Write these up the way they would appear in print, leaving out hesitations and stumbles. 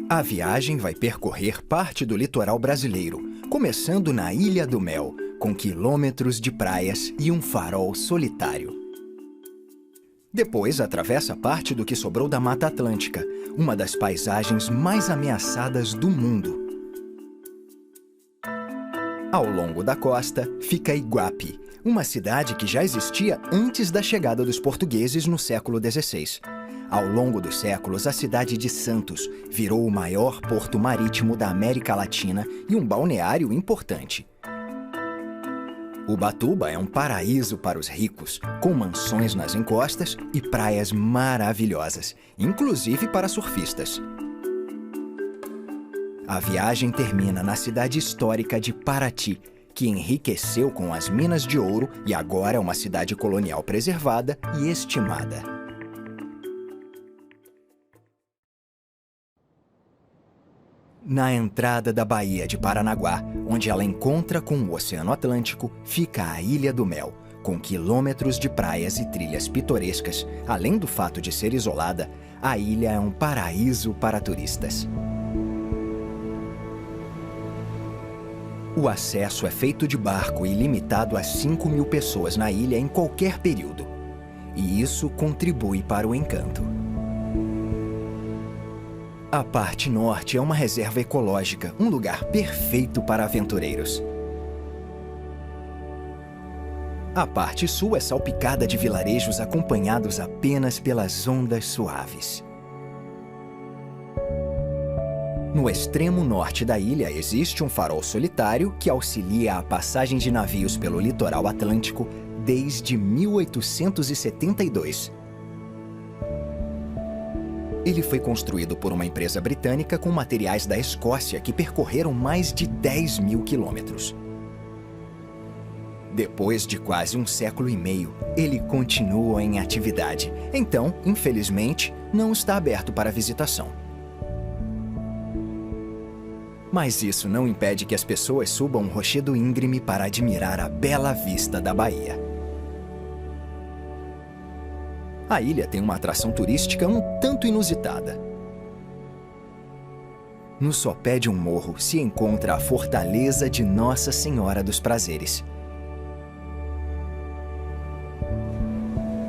A viagem vai percorrer parte do litoral brasileiro, começando na Ilha do Mel, com quilômetros de praias e um farol solitário. Depois atravessa parte do que sobrou da Mata Atlântica, uma das paisagens mais ameaçadas do mundo. Ao longo da costa fica Iguape, uma cidade que já existia antes da chegada dos portugueses no século XVI. Ao longo dos séculos, a cidade de Santos virou o maior porto marítimo da América Latina e um balneário importante. Ubatuba é um paraíso para os ricos, com mansões nas encostas e praias maravilhosas, inclusive para surfistas. A viagem termina na cidade histórica de Paraty, que enriqueceu com as minas de ouro e agora é uma cidade colonial preservada e estimada. Na entrada da Baía de Paranaguá, onde ela encontra com o Oceano Atlântico, fica a Ilha do Mel, com quilômetros de praias e trilhas pitorescas. Além do fato de ser isolada, a ilha é um paraíso para turistas. O acesso é feito de barco e limitado a 5.000 pessoas na ilha em qualquer período. E isso contribui para o encanto. A parte norte é uma reserva ecológica, um lugar perfeito para aventureiros. A parte sul é salpicada de vilarejos acompanhados apenas pelas ondas suaves. No extremo norte da ilha existe um farol solitário que auxilia a passagem de navios pelo litoral atlântico desde 1872. Ele foi construído por uma empresa britânica com materiais da Escócia que percorreram mais de 10.000 quilômetros. Depois de quase um século e meio, ele continua em atividade. Então, infelizmente, não está aberto para visitação. Mas isso não impede que as pessoas subam um rochedo íngreme para admirar a bela vista da baía. A ilha tem uma atração turística um tanto inusitada. No sopé de um morro se encontra a Fortaleza de Nossa Senhora dos Prazeres.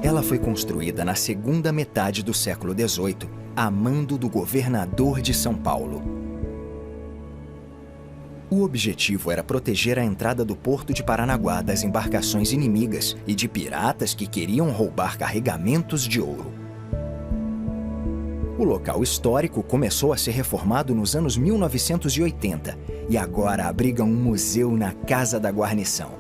Ela foi construída na segunda metade do século XVIII, a mando do governador de São Paulo. O objetivo era proteger a entrada do porto de Paranaguá das embarcações inimigas e de piratas que queriam roubar carregamentos de ouro. O local histórico começou a ser reformado nos anos 1980 e agora abriga um museu na Casa da Guarnição.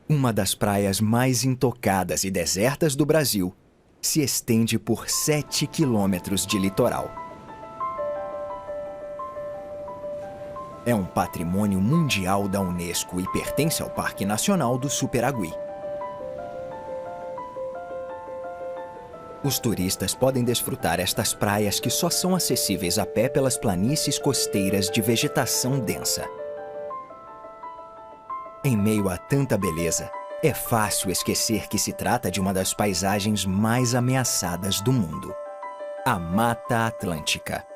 Uma das praias mais intocadas e desertas do Brasil se estende por 7 quilômetros de litoral. É um patrimônio mundial da Unesco e pertence ao Parque Nacional do Superagui. Os turistas podem desfrutar estas praias que só são acessíveis a pé pelas planícies costeiras de vegetação densa. Em meio a tanta beleza, é fácil esquecer que se trata de uma das paisagens mais ameaçadas do mundo, a Mata Atlântica.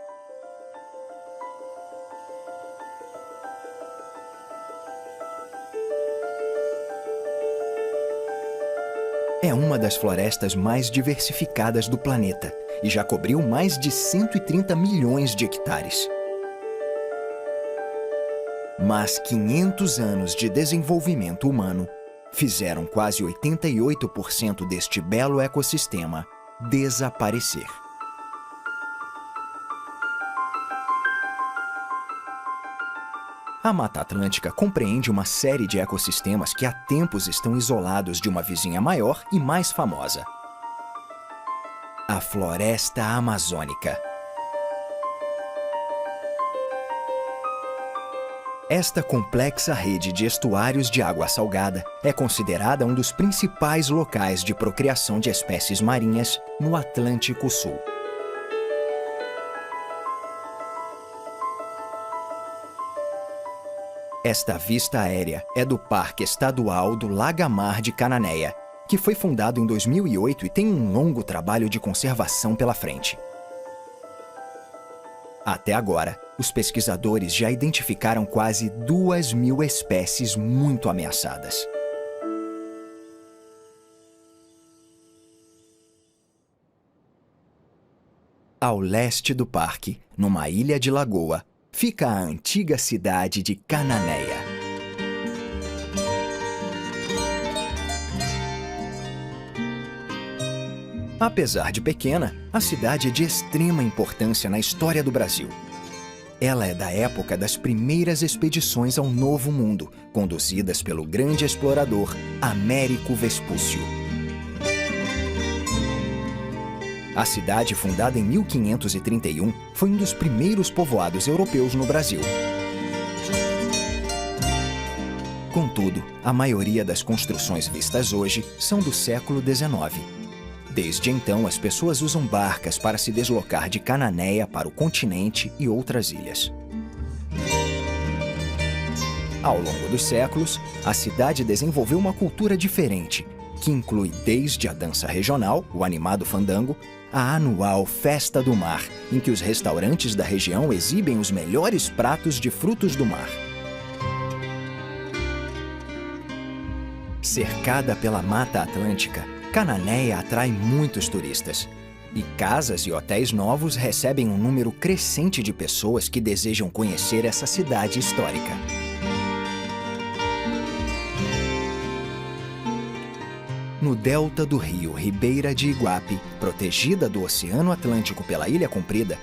É uma das florestas mais diversificadas do planeta e já cobriu mais de 130 milhões de hectares. Mas 500 anos de desenvolvimento humano fizeram quase 88% deste belo ecossistema desaparecer. A Mata Atlântica compreende uma série de ecossistemas que há tempos estão isolados de uma vizinha maior e mais famosa: a Floresta Amazônica. Esta complexa rede de estuários de água salgada é considerada um dos principais locais de procriação de espécies marinhas no Atlântico Sul. Esta vista aérea é do Parque Estadual do Lagamar de Cananéia, que foi fundado em 2008 e tem um longo trabalho de conservação pela frente. Até agora, os pesquisadores já identificaram quase 2.000 espécies muito ameaçadas. Ao leste do parque, numa ilha de lagoa, fica a antiga cidade de Cananéia. Apesar de pequena, a cidade é de extrema importância na história do Brasil. Ela é da época das primeiras expedições ao Novo Mundo, conduzidas pelo grande explorador Américo Vespúcio. A cidade, fundada em 1531, foi um dos primeiros povoados europeus no Brasil. Contudo, a maioria das construções vistas hoje são do século XIX. Desde então, as pessoas usam barcas para se deslocar de Cananéia para o continente e outras ilhas. Ao longo dos séculos, a cidade desenvolveu uma cultura diferente, que inclui desde a dança regional, o animado fandango, a anual Festa do Mar, em que os restaurantes da região exibem os melhores pratos de frutos do mar. Cercada pela Mata Atlântica, Cananéia atrai muitos turistas. E casas e hotéis novos recebem um número crescente de pessoas que desejam conhecer essa cidade histórica. No delta do rio Ribeira de Iguape, protegida do Oceano Atlântico pela Ilha Comprida,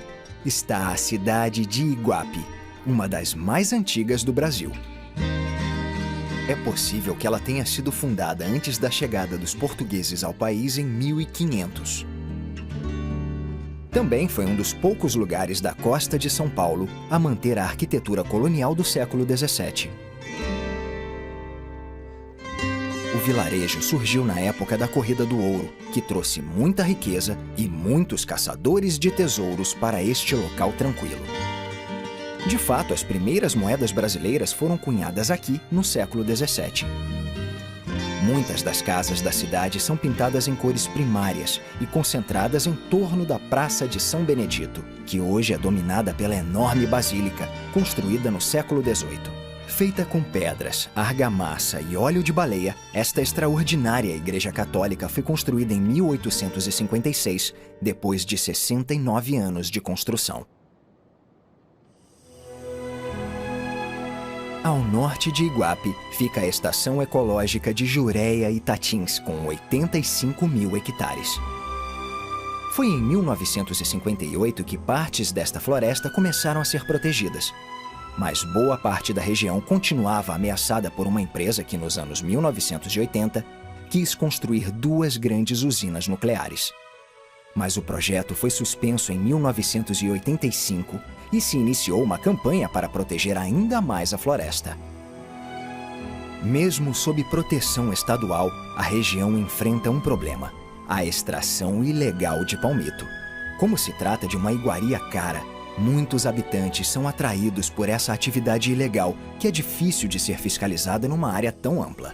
está a cidade de Iguape, uma das mais antigas do Brasil. É possível que ela tenha sido fundada antes da chegada dos portugueses ao país em 1500. Também foi um dos poucos lugares da costa de São Paulo a manter a arquitetura colonial do século XVII. O vilarejo surgiu na época da Corrida do Ouro, que trouxe muita riqueza e muitos caçadores de tesouros para este local tranquilo. De fato, as primeiras moedas brasileiras foram cunhadas aqui no século XVII. Muitas das casas da cidade são pintadas em cores primárias e concentradas em torno da Praça de São Benedito, que hoje é dominada pela enorme basílica, construída no século XVIII. Feita com pedras, argamassa e óleo de baleia, esta extraordinária igreja católica foi construída em 1856, depois de 69 anos de construção. Ao norte de Iguape fica a Estação Ecológica de Jureia e Tatins, com 85.000 hectares. Foi em 1958 que partes desta floresta começaram a ser protegidas. Mas boa parte da região continuava ameaçada por uma empresa que, nos anos 1980, quis construir 2 grandes usinas nucleares. Mas o projeto foi suspenso em 1985 e se iniciou uma campanha para proteger ainda mais a floresta. Mesmo sob proteção estadual, a região enfrenta um problema: a extração ilegal de palmito. Como se trata de uma iguaria cara, muitos habitantes são atraídos por essa atividade ilegal, que é difícil de ser fiscalizada numa área tão ampla.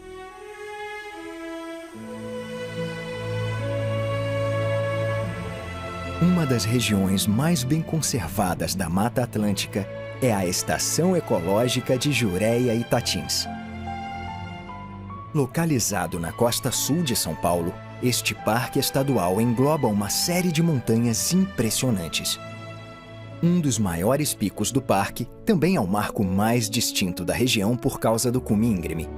Uma das regiões mais bem conservadas da Mata Atlântica é a Estação Ecológica de Jureia e Tatins. Localizado na costa sul de São Paulo, este parque estadual engloba uma série de montanhas impressionantes. Um dos maiores picos do parque também é o marco mais distinto da região por causa do cume íngreme.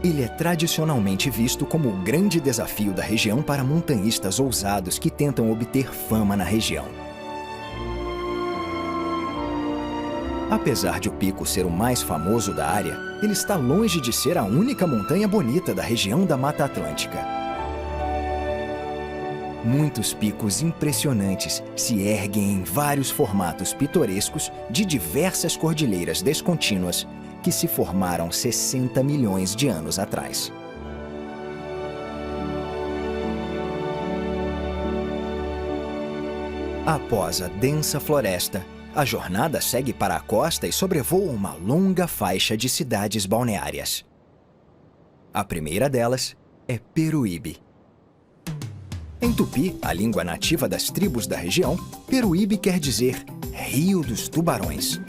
Ele é tradicionalmente visto como o grande desafio da região para montanhistas ousados que tentam obter fama na região. Apesar de o pico ser o mais famoso da área, ele está longe de ser a única montanha bonita da região da Mata Atlântica. Muitos picos impressionantes se erguem em vários formatos pitorescos de diversas cordilheiras descontínuas que se formaram 60 milhões de anos atrás. Após a densa floresta, a jornada segue para a costa e sobrevoa uma longa faixa de cidades balneárias. A primeira delas é Peruíbe. Em Tupi, a língua nativa das tribos da região, Peruíbe quer dizer Rio dos Tubarões.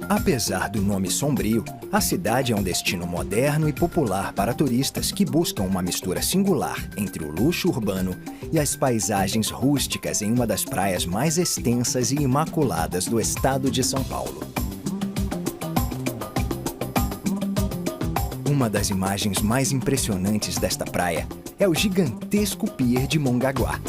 Apesar do nome sombrio, a cidade é um destino moderno e popular para turistas que buscam uma mistura singular entre o luxo urbano e as paisagens rústicas em uma das praias mais extensas e imaculadas do estado de São Paulo. Uma das imagens mais impressionantes desta praia é o gigantesco pier de Mongaguá.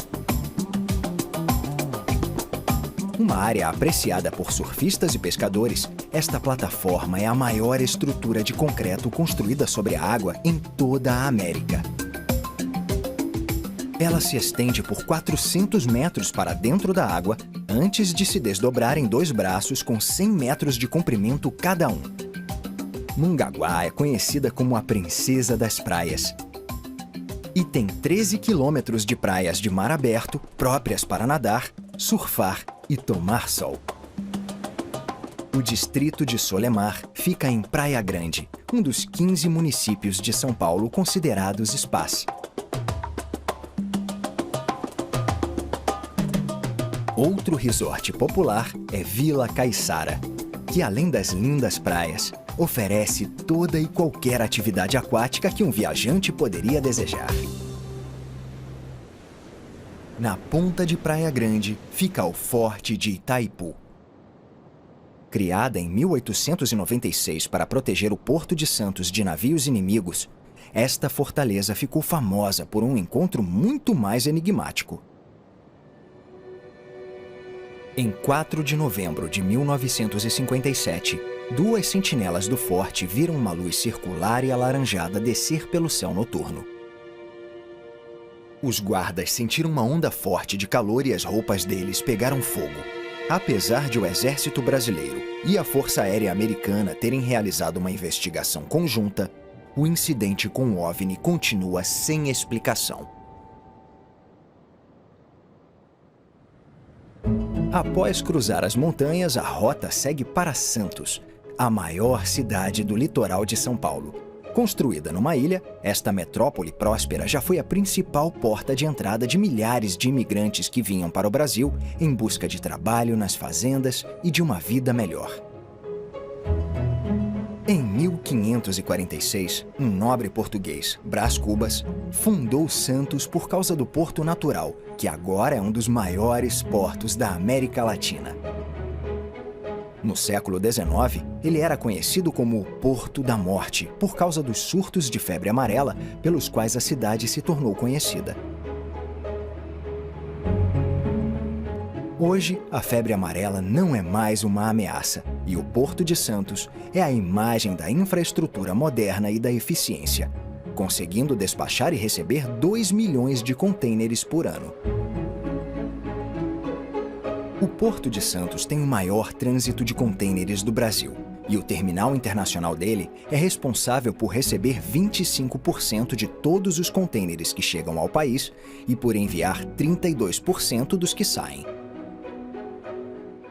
Uma área apreciada por surfistas e pescadores, esta plataforma é a maior estrutura de concreto construída sobre a água em toda a América. Ela se estende por 400 metros para dentro da água, antes de se desdobrar em 2 braços com 100 metros de comprimento cada um. Mongaguá é conhecida como a princesa das praias. E tem 13 quilômetros de praias de mar aberto, próprias para nadar, surfar e tomar sol. O distrito de Solemar fica em Praia Grande, um dos 15 municípios de São Paulo considerados spas. Outro resort popular é Vila Caiçara, que além das lindas praias, oferece toda e qualquer atividade aquática que um viajante poderia desejar. Na ponta de Praia Grande fica o Forte de Itaipu. Criada em 1896 para proteger o Porto de Santos de navios inimigos, esta fortaleza ficou famosa por um encontro muito mais enigmático. Em 4 de novembro de 1957, 2 sentinelas do forte viram uma luz circular e alaranjada descer pelo céu noturno. Os guardas sentiram uma onda forte de calor e as roupas deles pegaram fogo. Apesar de o Exército Brasileiro e a Força Aérea Americana terem realizado uma investigação conjunta, o incidente com o OVNI continua sem explicação. Após cruzar as montanhas, a rota segue para Santos, a maior cidade do litoral de São Paulo. Construída numa ilha, esta metrópole próspera já foi a principal porta de entrada de milhares de imigrantes que vinham para o Brasil em busca de trabalho nas fazendas e de uma vida melhor. Em 1546, um nobre português, Brás Cubas, fundou Santos por causa do porto natural, que agora é um dos maiores portos da América Latina. No século XIX, ele era conhecido como o Porto da Morte, por causa dos surtos de febre amarela pelos quais a cidade se tornou conhecida. Hoje, a febre amarela não é mais uma ameaça, e o Porto de Santos é a imagem da infraestrutura moderna e da eficiência, conseguindo despachar e receber 2 milhões de contêineres por ano. O Porto de Santos tem o maior trânsito de contêineres do Brasil, e o terminal internacional dele é responsável por receber 25% de todos os contêineres que chegam ao país e por enviar 32% dos que saem.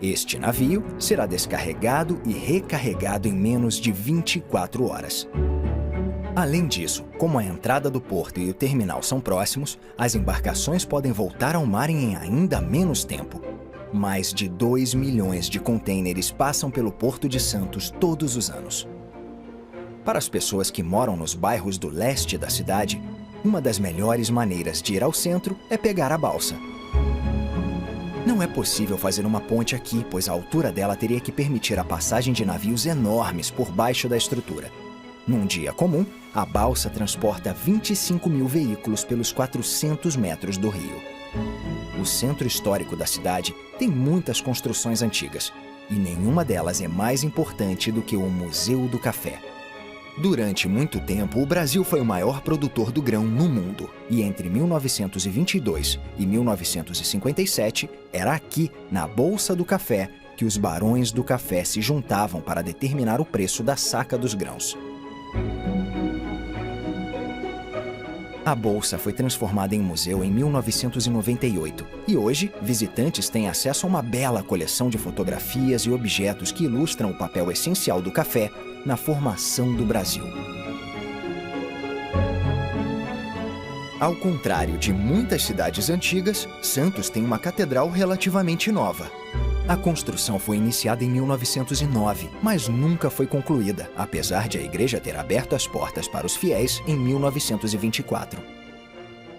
Este navio será descarregado e recarregado em menos de 24 horas. Além disso, como a entrada do porto e o terminal são próximos, as embarcações podem voltar ao mar em ainda menos tempo. Mais de 2 milhões de contêineres passam pelo Porto de Santos todos os anos. Para as pessoas que moram nos bairros do leste da cidade, uma das melhores maneiras de ir ao centro é pegar a balsa. Não é possível fazer uma ponte aqui, pois a altura dela teria que permitir a passagem de navios enormes por baixo da estrutura. Num dia comum, a balsa transporta 25 mil veículos pelos 400 metros do rio. O centro histórico da cidade tem muitas construções antigas, e nenhuma delas é mais importante do que o Museu do Café. Durante muito tempo, o Brasil foi o maior produtor do grão no mundo, e entre 1922 e 1957, era aqui, na Bolsa do Café, que os barões do café se juntavam para determinar o preço da saca dos grãos. A Bolsa foi transformada em museu em 1998 e hoje visitantes têm acesso a uma bela coleção de fotografias e objetos que ilustram o papel essencial do café na formação do Brasil. Ao contrário de muitas cidades antigas, Santos tem uma catedral relativamente nova. A construção foi iniciada em 1909, mas nunca foi concluída, apesar de a igreja ter aberto as portas para os fiéis em 1924.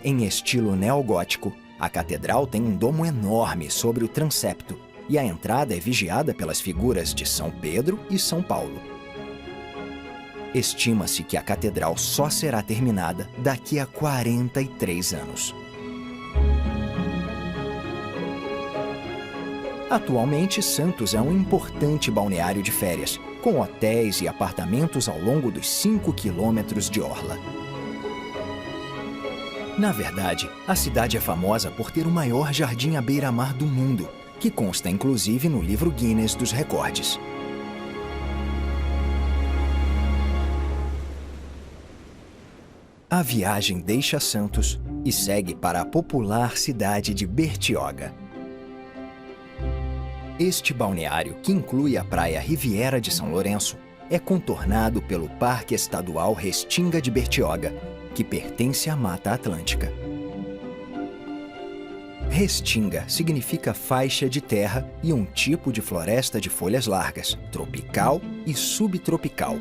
Em estilo neogótico, a catedral tem um domo enorme sobre o transepto e a entrada é vigiada pelas figuras de São Pedro e São Paulo. Estima-se que a catedral só será terminada daqui a 43 anos. Atualmente, Santos é um importante balneário de férias, com hotéis e apartamentos ao longo dos 5 quilômetros de orla. Na verdade, a cidade é famosa por ter o maior jardim à beira-mar do mundo, que consta inclusive no livro Guinness dos Recordes. A viagem deixa Santos e segue para a popular cidade de Bertioga. Este balneário, que inclui a praia Riviera de São Lourenço, é contornado pelo Parque Estadual Restinga de Bertioga, que pertence à Mata Atlântica. Restinga significa faixa de terra e um tipo de floresta de folhas largas, tropical e subtropical.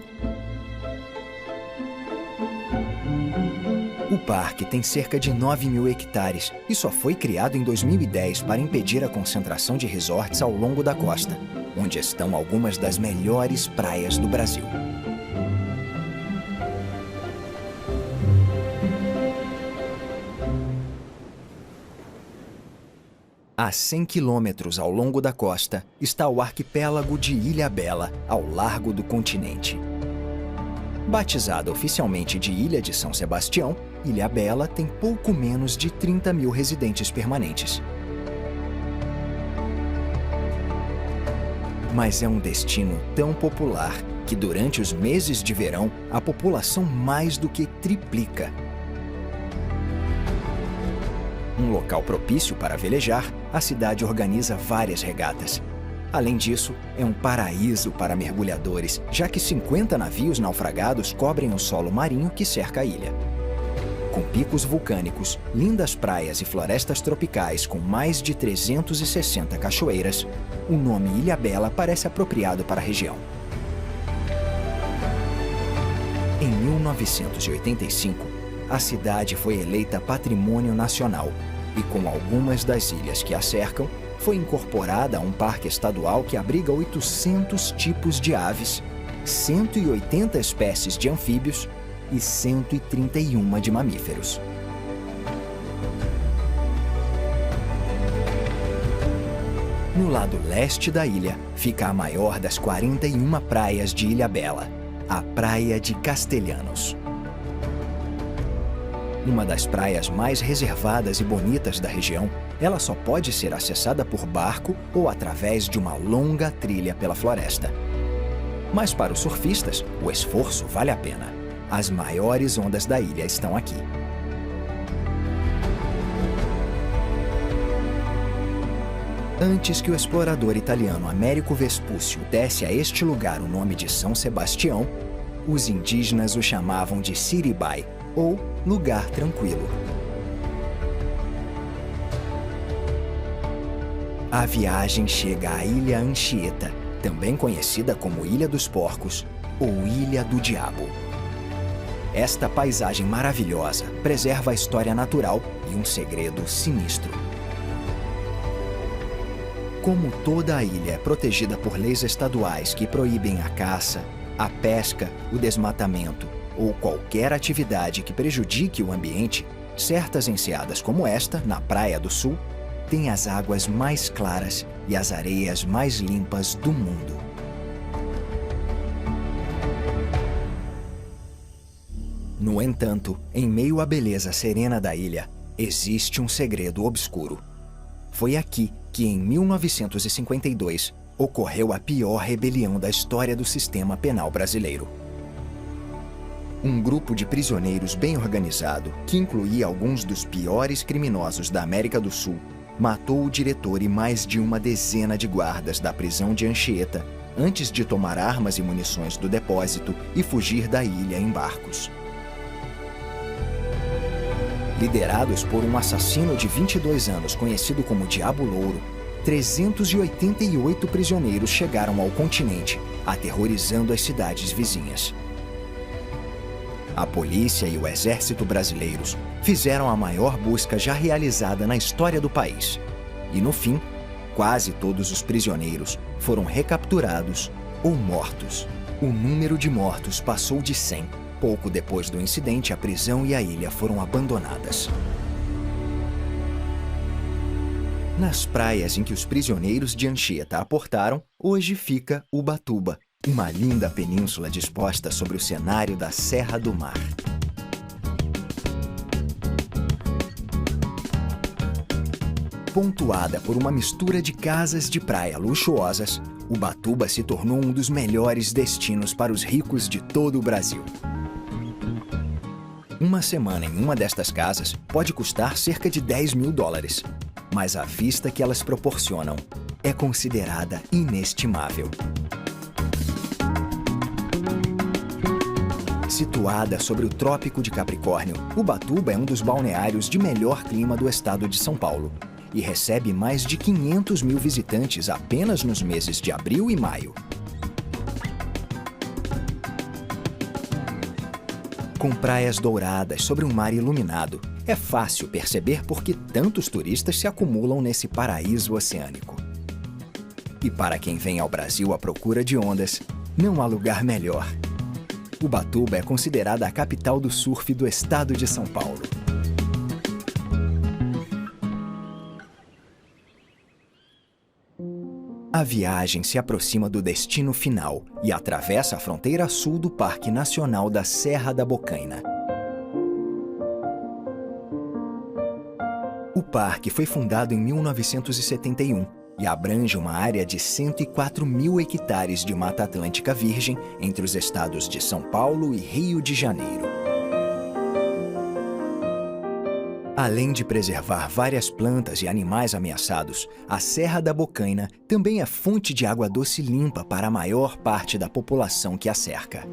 O parque tem cerca de 9.000 hectares e só foi criado em 2010 para impedir a concentração de resorts ao longo da costa, onde estão algumas das melhores praias do Brasil. A 100 quilômetros ao longo da costa está o arquipélago de Ilhabela, ao largo do continente. Batizada oficialmente de Ilha de São Sebastião, Ilhabela tem pouco menos de 30.000 residentes permanentes. Mas é um destino tão popular que durante os meses de verão a população mais do que triplica. Um local propício para velejar, a cidade organiza várias regatas. Além disso, é um paraíso para mergulhadores, já que 50 navios naufragados cobrem o solo marinho que cerca a ilha. Com picos vulcânicos, lindas praias e florestas tropicais com mais de 360 cachoeiras, o nome Ilhabela parece apropriado para a região. Em 1985, a cidade foi eleita Patrimônio Nacional e, com algumas das ilhas que a cercam, foi incorporada a um parque estadual que abriga 800 tipos de aves, 180 espécies de anfíbios e 131 de mamíferos. No lado leste da ilha fica a maior das 41 praias de Ilhabela, a Praia de Castelhanos. Uma das praias mais reservadas e bonitas da região, ela só pode ser acessada por barco ou através de uma longa trilha pela floresta. Mas para os surfistas, o esforço vale a pena. As maiores ondas da ilha estão aqui. Antes que o explorador italiano Américo Vespúcio desse a este lugar o nome de São Sebastião, os indígenas o chamavam de Siribai, ou lugar tranquilo. A viagem chega à Ilha Anchieta, também conhecida como Ilha dos Porcos ou Ilha do Diabo. Esta paisagem maravilhosa preserva a história natural e um segredo sinistro. Como toda a ilha é protegida por leis estaduais que proíbem a caça, a pesca, o desmatamento ou qualquer atividade que prejudique o ambiente, certas enseadas como esta, na Praia do Sul, têm as águas mais claras e as areias mais limpas do mundo. No entanto, em meio à beleza serena da ilha, existe um segredo obscuro. Foi aqui que, em 1952, ocorreu a pior rebelião da história do sistema penal brasileiro. Um grupo de prisioneiros bem organizado, que incluía alguns dos piores criminosos da América do Sul, matou o diretor e mais de uma dezena de guardas da prisão de Anchieta antes de tomar armas e munições do depósito e fugir da ilha em barcos. Liderados por um assassino de 22 anos conhecido como Diabo Louro, 388 prisioneiros chegaram ao continente, aterrorizando as cidades vizinhas. A polícia e o exército brasileiros fizeram a maior busca já realizada na história do país. E no fim, quase todos os prisioneiros foram recapturados ou mortos. O número de mortos passou de 100. Pouco depois do incidente, a prisão e a ilha foram abandonadas. Nas praias em que os prisioneiros de Anchieta aportaram, hoje fica Ubatuba, uma linda península disposta sobre o cenário da Serra do Mar. Pontuada por uma mistura de casas de praia luxuosas, Ubatuba se tornou um dos melhores destinos para os ricos de todo o Brasil. Uma semana em uma destas casas pode custar cerca de US$ 10.000, mas a vista que elas proporcionam é considerada inestimável. Situada sobre o Trópico de Capricórnio, Ubatuba é um dos balneários de melhor clima do estado de São Paulo e recebe mais de 500 mil visitantes apenas nos meses de abril e maio. Com praias douradas sobre um mar iluminado, é fácil perceber por que tantos turistas se acumulam nesse paraíso oceânico. E para quem vem ao Brasil à procura de ondas, não há lugar melhor. Ubatuba é considerada a capital do surf do estado de São Paulo. A viagem se aproxima do destino final e atravessa a fronteira sul do Parque Nacional da Serra da Bocaina. O parque foi fundado em 1971 e abrange uma área de 104 mil hectares de Mata Atlântica Virgem entre os estados de São Paulo e Rio de Janeiro. Além de preservar várias plantas e animais ameaçados, a Serra da Bocaina também é fonte de água doce limpa para a maior parte da população que a cerca.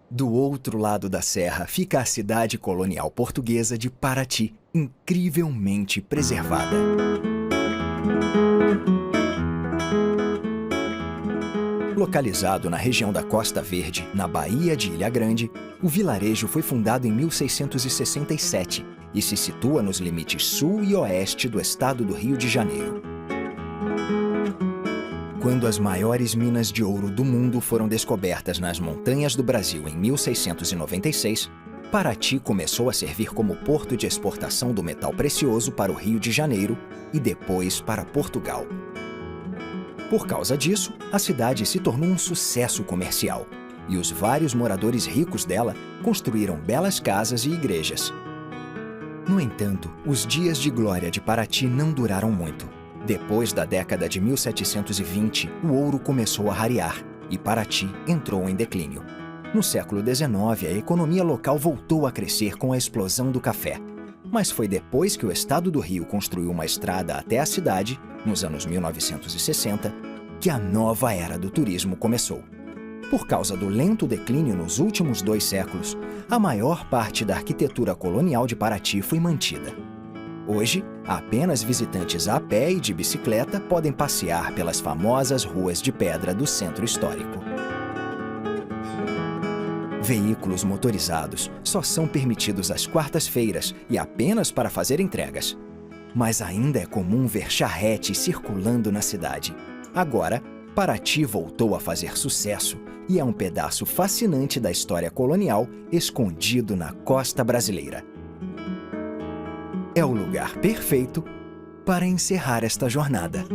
Do outro lado da serra fica a cidade colonial portuguesa de Paraty, incrivelmente preservada. Localizado na região da Costa Verde, na Baía de Ilha Grande, o vilarejo foi fundado em 1667 e se situa nos limites sul e oeste do estado do Rio de Janeiro. Quando as maiores minas de ouro do mundo foram descobertas nas montanhas do Brasil em 1696, Paraty começou a servir como porto de exportação do metal precioso para o Rio de Janeiro e depois para Portugal. Por causa disso, a cidade se tornou um sucesso comercial e os vários moradores ricos dela construíram belas casas e igrejas. No entanto, os dias de glória de Paraty não duraram muito. Depois da década de 1720, o ouro começou a rarear e Paraty entrou em declínio. No século XIX, a economia local voltou a crescer com a explosão do café. Mas foi depois que o estado do Rio construiu uma estrada até a cidade, nos anos 1960, que a nova era do turismo começou. Por causa do lento declínio nos últimos 2 séculos, a maior parte da arquitetura colonial de Paraty foi mantida. Hoje, apenas visitantes a pé e de bicicleta podem passear pelas famosas ruas de pedra do centro histórico. Veículos motorizados só são permitidos às quartas-feiras e apenas para fazer entregas. Mas ainda é comum ver charretes circulando na cidade. Agora, Paraty voltou a fazer sucesso e é um pedaço fascinante da história colonial escondido na costa brasileira. É o lugar perfeito para encerrar esta jornada.